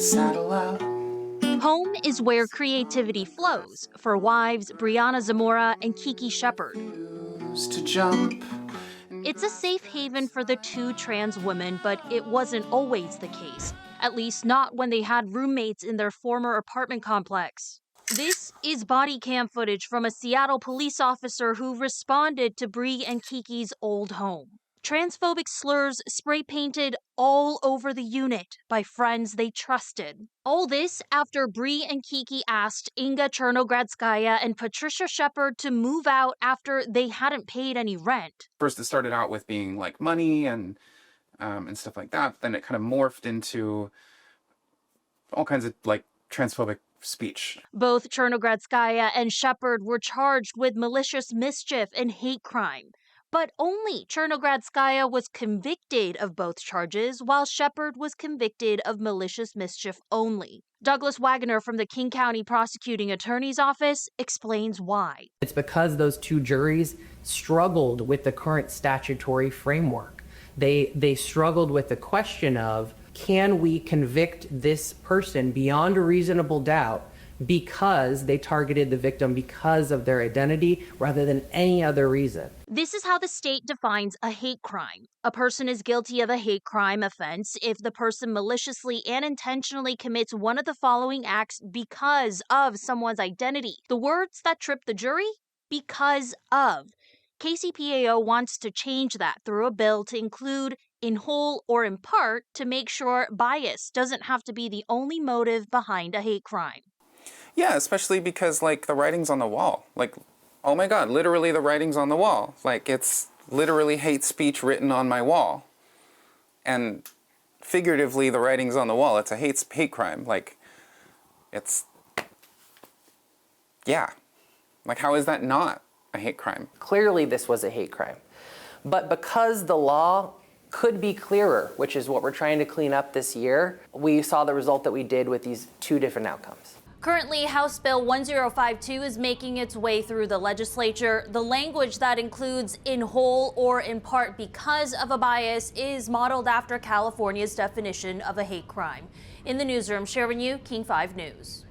Saddle up. Home is where creativity flows for wives Brianna Zamora and Kiki Shepard. To jump. It's a safe haven for the two trans women, but it wasn't always the case. At least not when they had roommates in their former apartment complex. This is body cam footage from a Seattle police officer who responded to Bree and Kiki's old home. Transphobic slurs spray painted all over the unit by friends they trusted. All this after Bree and Kiki asked Inga Chernogradskaya and Patricia Shepard to move out after they hadn't paid any rent. First, it started out with being like money and stuff like that. Then it kind of morphed into all kinds of like transphobic speech. Both Chernogradskaya and Shepard were charged with malicious mischief and hate crime. But only Chernogradskaya was convicted of both charges, while Shepard was convicted of malicious mischief only. Douglas Wagner from the King County Prosecuting Attorney's Office explains why. It's because those two juries struggled with the current statutory framework. They struggled with the question of, can we convict this person beyond a reasonable doubt because they targeted the victim because of their identity rather than any other reason? This is how the state defines a hate crime. A person is guilty of a hate crime offense if the person maliciously and intentionally commits one of the following acts because of someone's identity. The words that trip the jury? Because of. KCPAO wants to change that through a bill to include in whole or in part to make sure bias doesn't have to be the only motive behind a hate crime. Yeah, especially because like the writing's on the wall. Like, oh my God, literally the writing's on the wall. Like it's literally hate speech written on my wall. And figuratively the writing's on the wall. It's a hate crime. Like it's, yeah. Like how is that not a hate crime? Clearly this was a hate crime. But because the law could be clearer, which is what we're trying to clean up this year, we saw the result that we did with these two different outcomes. Currently, House Bill 1052 is making its way through the legislature. The language that includes in whole or in part because of a bias is modeled after California's definition of a hate crime. In the newsroom, sharing you King 5 News.